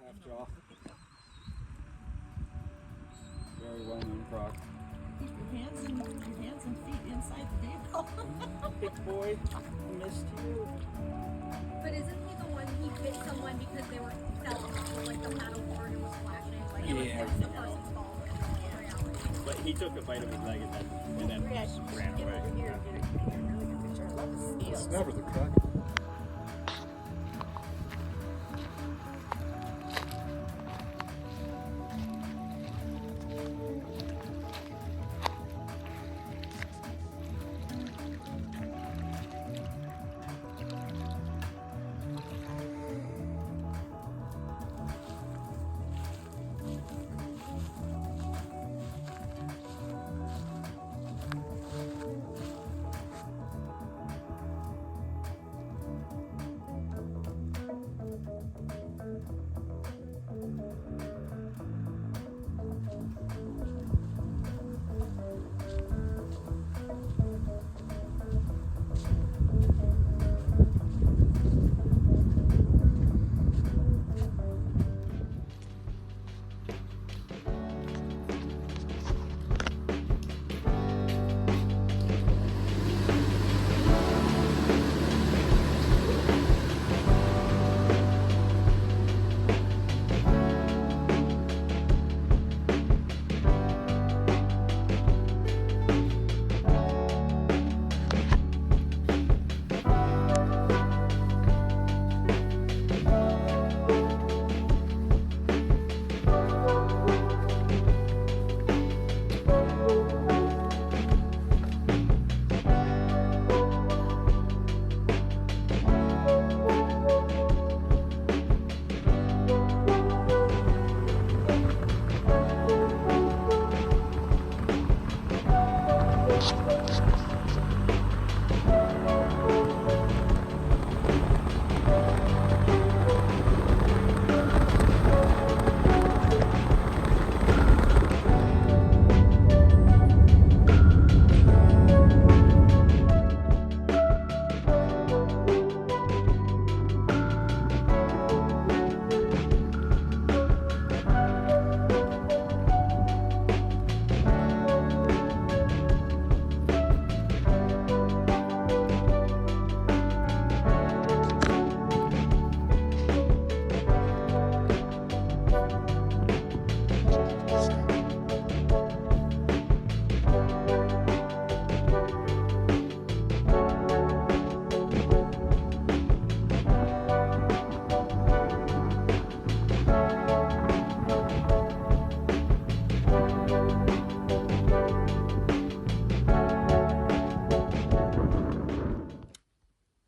half jaw. Very well known croc. Keep your hands and feet inside the vehicle. Big boy, I missed you. But isn't he the one he bit someone because they were fell off of like the paddleboard and was flashing? Like it was the person's fault in reality. But he took a bite of his leg and then ran away. Here, get a really good picture. I love the scales. It's never the croc.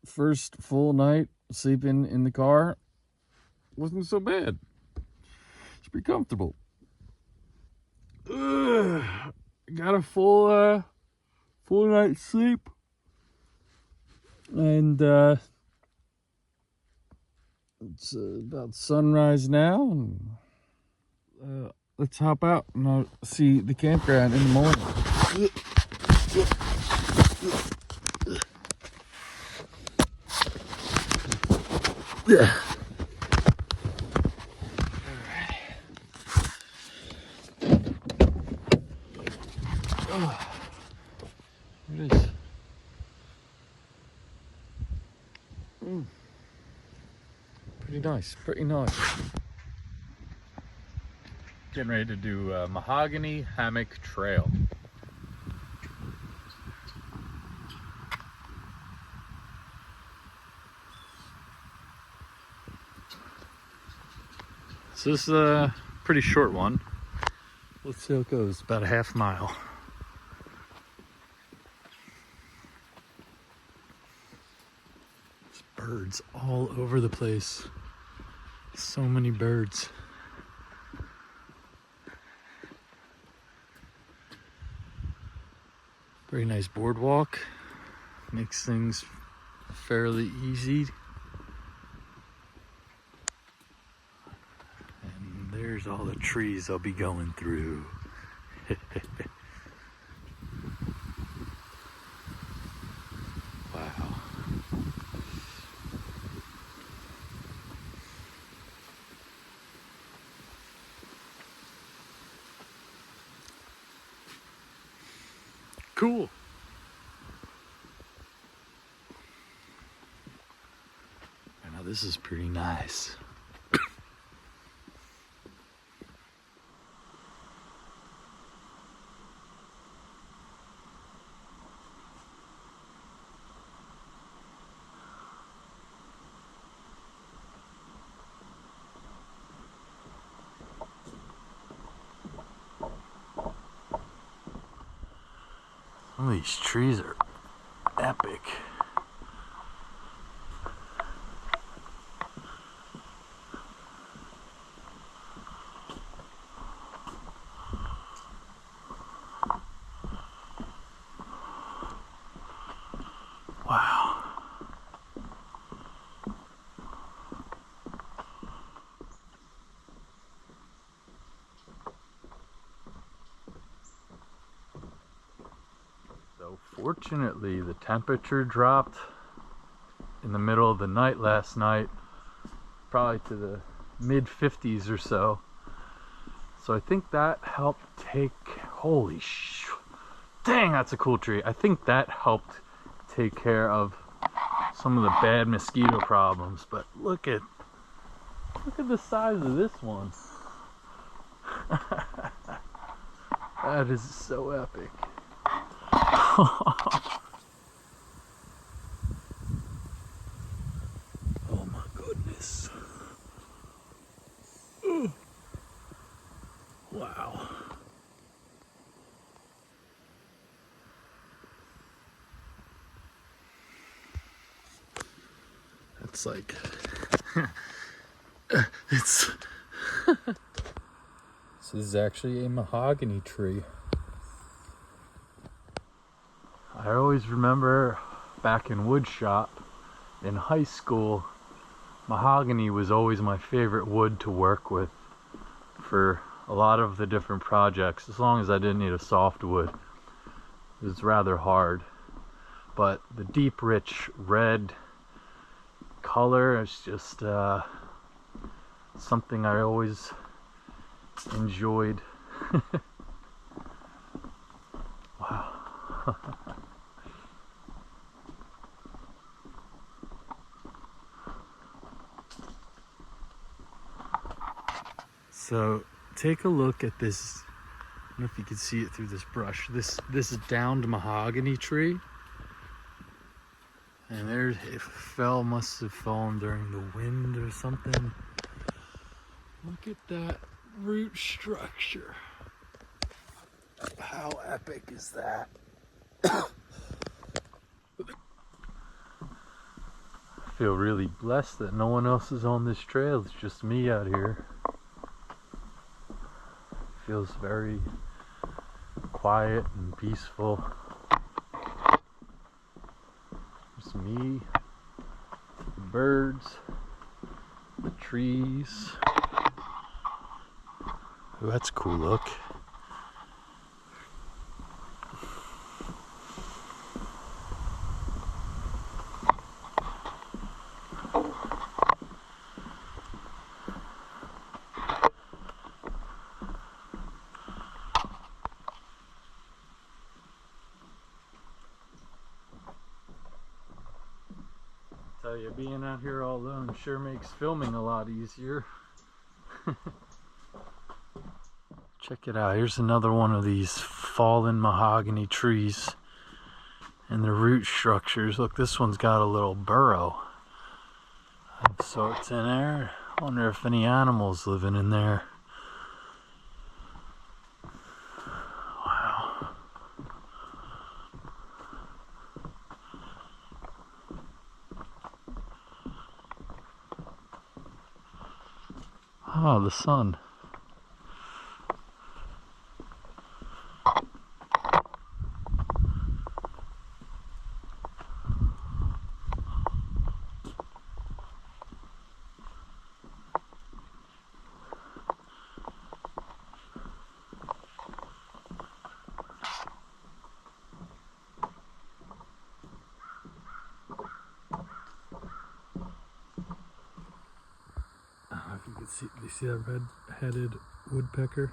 First full night sleeping in the car wasn't so bad. It's pretty comfortable. Got a full night's sleep, and it's about sunrise now. And, let's hop out and I'll see the campground in the morning. Yeah. Oh, it is. Pretty nice, pretty nice. Getting ready to do Mahogany Hammock Trail. So this is a pretty short one. Let's see how it goes. About a half mile. There's birds all over the place. So many birds. Very nice boardwalk. Makes things fairly easy. There's all the trees I'll be going through. Wow. Cool. Now this is pretty nice. Some of these trees are epic. Wow. So fortunately, the temperature dropped in the middle of the night last night, probably to the mid 50s or so. So I think that helped take, dang, that's a cool tree. I think that helped take care of some of the bad mosquito problems. But look at the size of this one. That is so epic. Oh my goodness. Ooh. Wow. That's like it's this is actually a mahogany tree. I always remember back in wood shop in high school, mahogany was always my favorite wood to work with for a lot of the different projects, as long as I didn't need a softwood. It was rather hard, but the deep rich red color is just something I always enjoyed. Wow. So take a look at this. I don't know if you can see it through this brush. This downed mahogany tree. And there it fell, must have fallen during the wind or something. Look at that root structure. How epic is that? I feel really blessed that no one else is on this trail. It's just me out here. Feels very quiet and peaceful. Just me, the birds, the trees. Ooh, that's a cool look. Tell you, being out here all alone sure makes filming a lot easier. Check it out. Here's another one of these fallen mahogany trees and the root structures. Look, this one's got a little burrow of sorts in there. I wonder if any animals living in there. Wow. Oh, the sun. If you can see, do you see that red-headed woodpecker?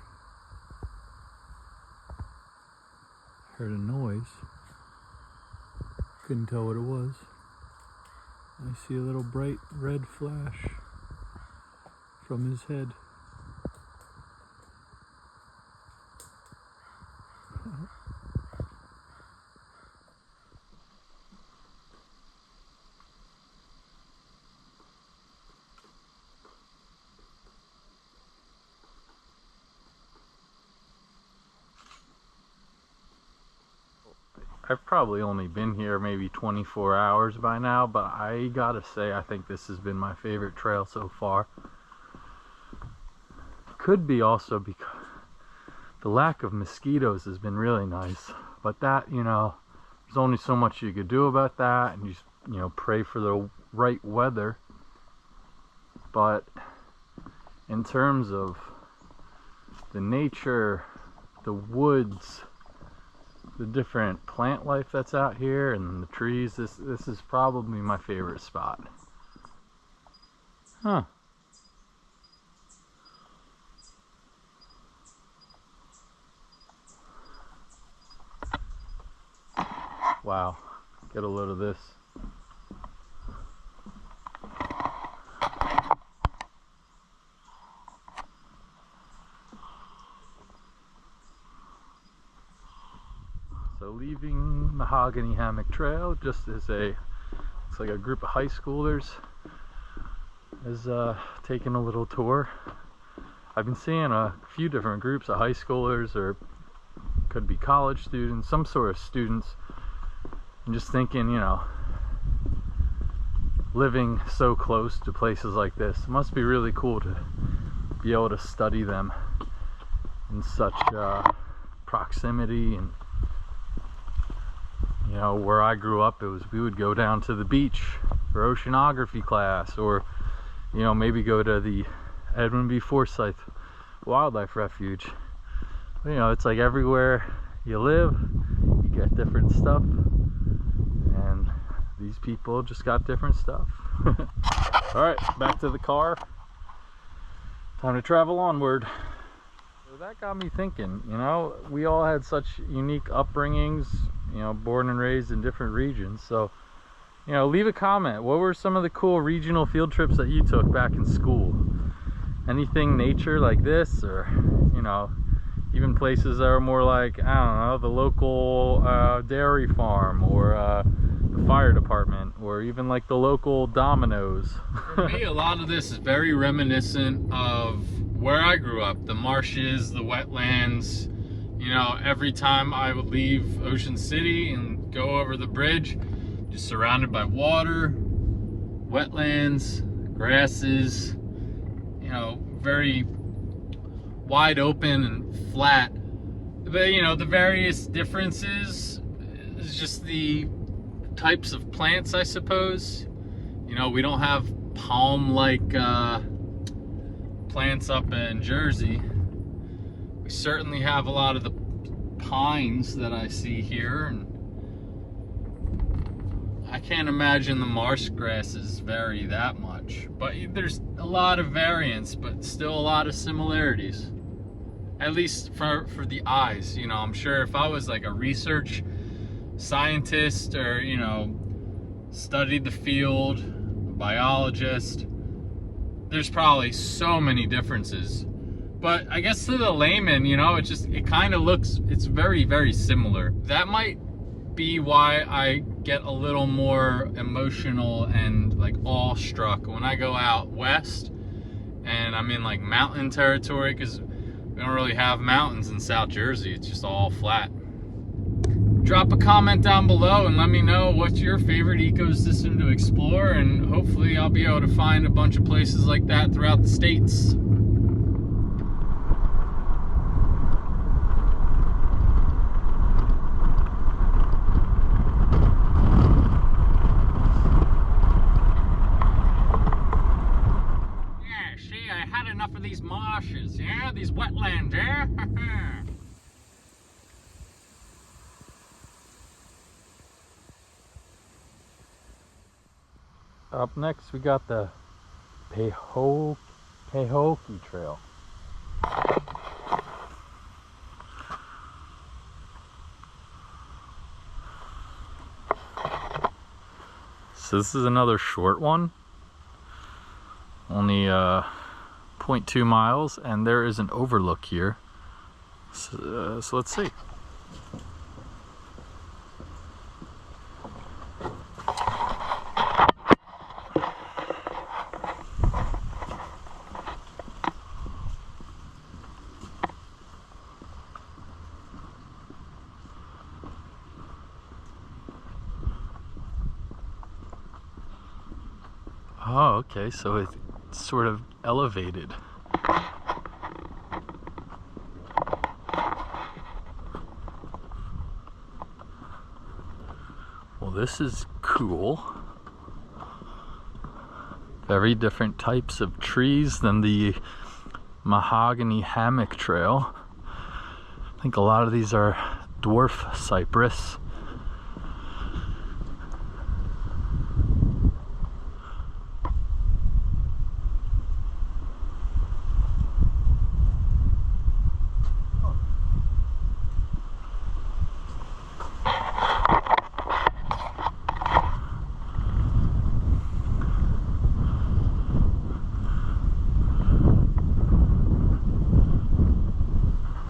Heard a noise. Couldn't tell what it was. I see a little bright red flash from his head. I've probably only been here maybe 24 hours by now, but I gotta say I think this has been my favorite trail so far. Could be also because the lack of mosquitoes has been really nice, but that, you know, there's only so much you could do about that, and you just, you know, pray for the right weather. But in terms of the nature, the woods, the different plant life that's out here, and the trees, this is probably my favorite spot. Huh. Wow. Get a load of this. So leaving Mahogany Hammock Trail, just as it's like a group of high schoolers is taking a little tour. I've been seeing a few different groups of high schoolers, or could be college students, some sort of students. I'm just thinking, you know, living so close to places like this, it must be really cool to be able to study them in such proximity. And you know, where I grew up, we would go down to the beach for oceanography class, or, you know, maybe go to the Edwin B. Forsyth Wildlife Refuge. But, you know, it's like everywhere you live, you get different stuff, and these people just got different stuff. All right, back to the car. Time to travel onward. So that got me thinking, you know, we all had such unique upbringings, you know, born and raised in different regions. So, you know, leave a comment. What were some of the cool regional field trips that you took back in school? Anything nature like this, or, you know, even places that are more like, I don't know, the local dairy farm, or the fire department, or even like the local Domino's. For me, a lot of this is very reminiscent of where I grew up, the marshes, the wetlands. You know, every time I would leave Ocean City and go over the bridge, just surrounded by water, wetlands, grasses, you know, very wide open and flat. But, you know, the various differences is just the types of plants, I suppose. You know, we don't have palm-like plants up in Jersey. We certainly have a lot of the pines that I see here, and I can't imagine the marsh grasses vary that much. But there's a lot of variance, but still a lot of similarities. At least for the eyes. You know, I'm sure if I was like a research scientist, or, you know, studied the field, a biologist, there's probably so many differences. But I guess to the layman, you know, it kind of looks, it's very, very similar. That might be why I get a little more emotional and like awestruck when I go out west and I'm in like mountain territory, because we don't really have mountains in South Jersey. It's just all flat. Drop a comment down below and let me know what's your favorite ecosystem to explore, and hopefully I'll be able to find a bunch of places like that throughout the states. Yeah, see, I had enough of these marshes, yeah? These wetlands, yeah? Up next, we got the Mahogany Trail. So this is another short one. Only 0.2 miles, and there is an overlook here. So let's see. Oh, okay, so it's sort of elevated. Well, this is cool. Very different types of trees than the Mahogany Hammock Trail. I think a lot of these are dwarf cypress.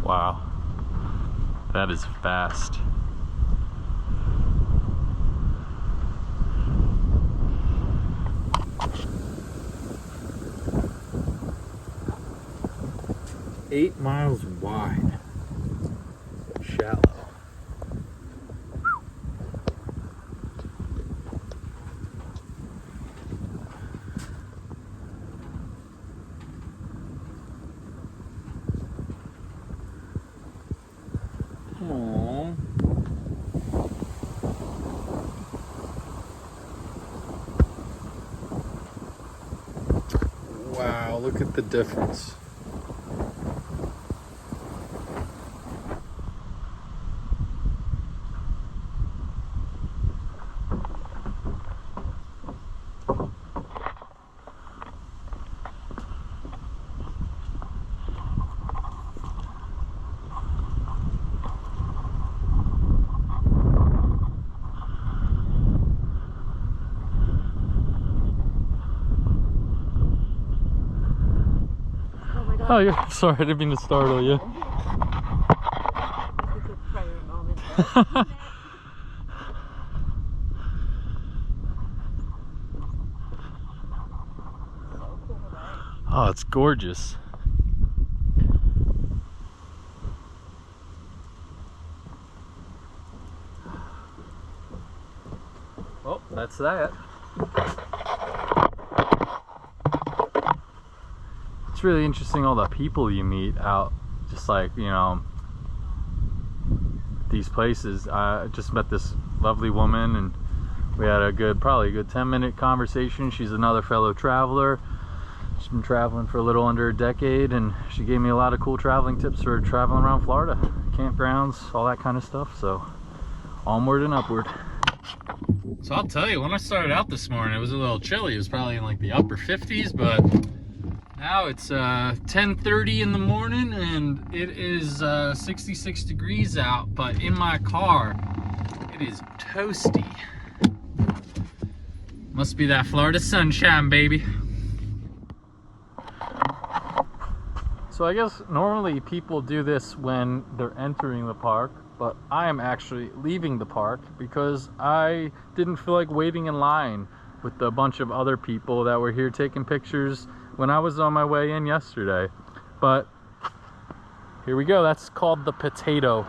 Wow, that is fast. "8 miles wide, shallow." Aww. Wow, look at the difference. Oh, you're sorry, I didn't mean to startle you. Oh, it's gorgeous. Well, that's that. It's really interesting, all the people you meet out, just like, you know, these places. I just met this lovely woman, and we had probably a good 10-minute conversation. She's another fellow traveler. She's been traveling for a little under a decade, and she gave me a lot of cool traveling tips for traveling around Florida, campgrounds, all that kind of stuff. So onward and upward. So I'll tell you, when I started out this morning, it was a little chilly. It was probably in like the upper 50s, but now it's 10:30 in the morning, and it is 66 degrees out, but in my car it is toasty. Must be that Florida sunshine, baby. So I guess normally people do this when they're entering the park, but I am actually leaving the park because I didn't feel like waiting in line with a bunch of other people that were here taking pictures when I was on my way in yesterday. But here we go. That's called the potato.